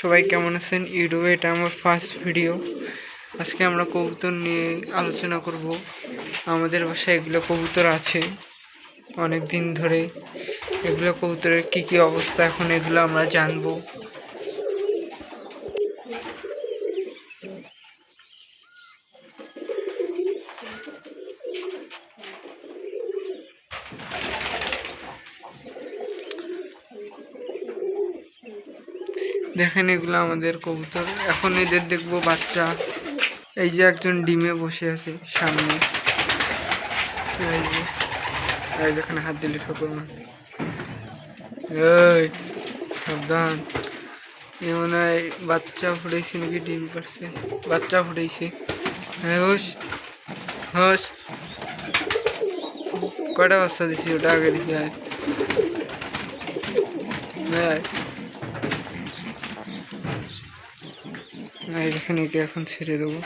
সবাই কেমন আছেন? ইউটিউবে এটা আমার ফার্স্ট ভিডিও। আজকে আমরা কবুতর নিয়ে আলোচনা করব। আমাদের বাসায় এগুলো কবুতর আছে অনেক দিন ধরে। এগুলো কবুতরের কি অবস্থা এখন এগুলো আমরা জানবো। দেখেন এগুলো আমাদের কবুতর। এখন এদের দেখবো বাচ্চা। এই যে একজন ডিমে বসে আছে সামনে। এই দেখেন হাত দিলে ঠোকর না। এই সাবধান। এ মনে হয় বাচ্চা ফুটাইছে নাকি ডিম পারছে। বাচ্চা ফুটাইছে। হ্যাঁ হোস হোস। কয়টা বাচ্চা দিছি ওটা আগে দিছি। দেখেন একে এখন ছেড়ে দেবো।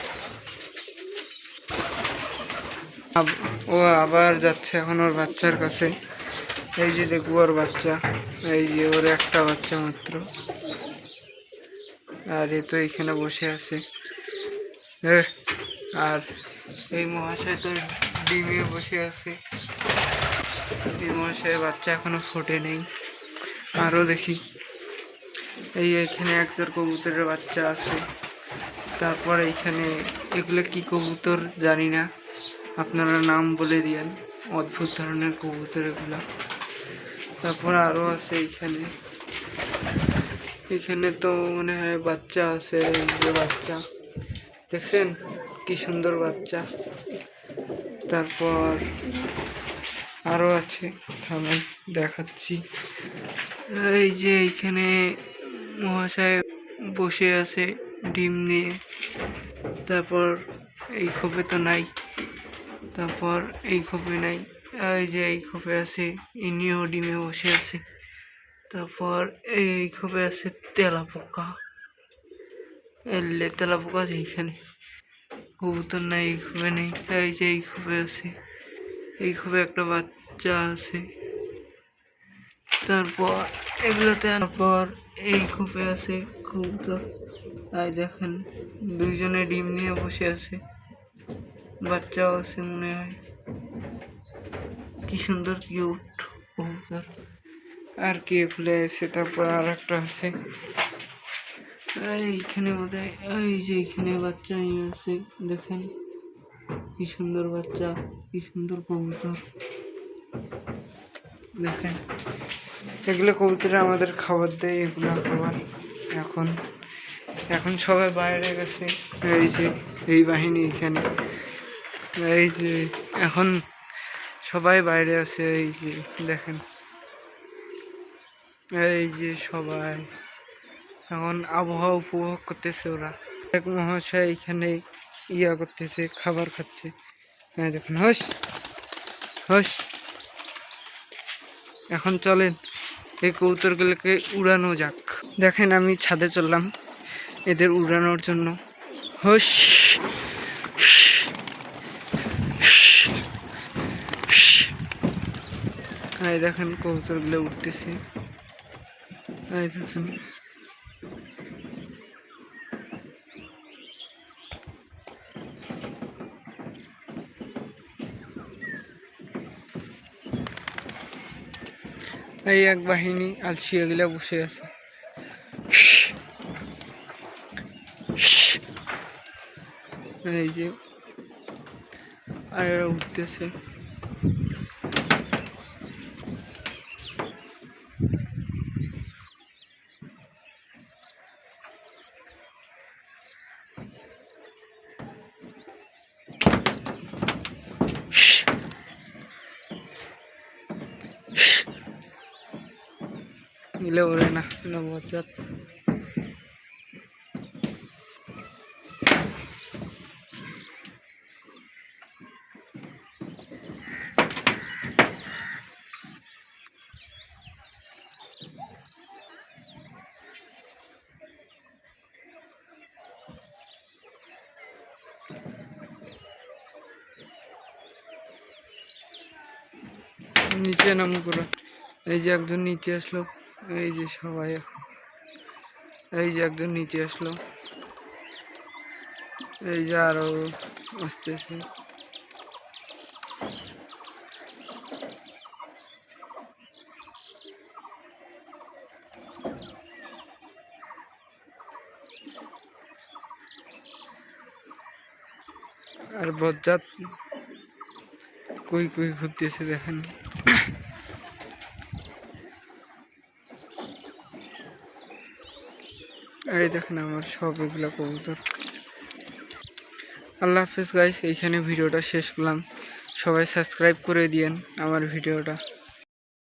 ও আবার যাচ্ছে এখন ওর বাচ্চার কাছে। এই যে দেখবো ওর বাচ্চা। এই যে ওর একটা বাচ্চা মাত্র। আর এ তো এখানে বসে আছে। আর এই মহাশয় তো ডিমে বসে আছে। এই মহাশয়ের বাচ্চা এখনো ফোটে নেই। আরও দেখি এই এখানে একজন কবুতরের বাচ্চা আছে। তারপর এইখানে এগুলো কি কবুতর জানি না, আপনারা নাম বলে দিয়েন। অদ্ভুত ধরনের কবুতর এগুলা। তারপর আরও আছে এইখানে। এখানে তো মনে হয় বাচ্চা আছে। এই যে বাচ্চা দেখছেন কি সুন্দর বাচ্চা। তারপর আরও আছে, থামেন দেখাচ্ছি। এই যে এইখানে মহাশয় বসে আছে ডিম নিয়ে। তারপর এই খোপে তো নাই। তারপর এই খোপে নাই। এই যে এই খোপে আছে, ইনিও ডিমে বসে আছে। তারপর এই খোপে আছে তেলাপোকা। এলে তেলাপোকা আছে এইখানে। কবুতর নাই, এই খোপে নেই। এই যে এই খোপে আছে, এই খোপে একটা বাচ্চা আছে। তারপর এগুলোতে তারপর এই খোপে আছে কবুতর। এই দেখেন দুইজনে ডিম নিয়ে বসে আছে, বাচ্চাও আছে মনে হয়। কি সুন্দর কিউট কবুতর। আর কি খুলে আছে। তারপর আর একটা আছে এইখানে বোধহয়। এই যে এইখানে বাচ্চা নিয়ে আছে, দেখেন কি সুন্দর বাচ্চা, কি সুন্দর কবুতর। দেখেন এগুলো কবুতর আমাদের খাবার দেয়, এগুলো খাবার। এখন সবাই বাইরে গেছে। এই যে এই বাহিনী এখানে, এই যে এখন সবাই বাইরে আছে। এই যে দেখেন, এই যে সবাই এখন আবহাওয়া উপভোগ করতেছে ওরা। এক মহাশয় এখানে ইয়া করতেছে, খাবার খাচ্ছে। হ্যাঁ দেখুন, হোস হোস। এখন চলেন এই কবুতরগুলোকে উড়ানো যাক। দেখেন আমি ছাদে চললাম এদের উড়ানোর জন্য। হোস। এই দেখেন কবুতরগুলো উঠতেছে। এই দেখেন এই এক বাহিনী আলসি এগুলা বসে আছে। এই যে আর এরা উঠতেছে। গেলে ওরে না মজা। নিচে নামো করে। এই যে একজন নিচে আসলো। এই যে সবাই এই যে একজন নিচে আসলো, এই যে আরো আসতেছে। আর বজ্জাত কই কই ঘুরতেছে দেখেন। এই দেখেন আমার সব এগুলা কবুতর। আল্লাহ হাফেজ গাইস, এইখানে ভিডিওটা শেষ করলাম। সবাই সাবস্ক্রাইব করে দিয়েন আমার ভিডিওটা।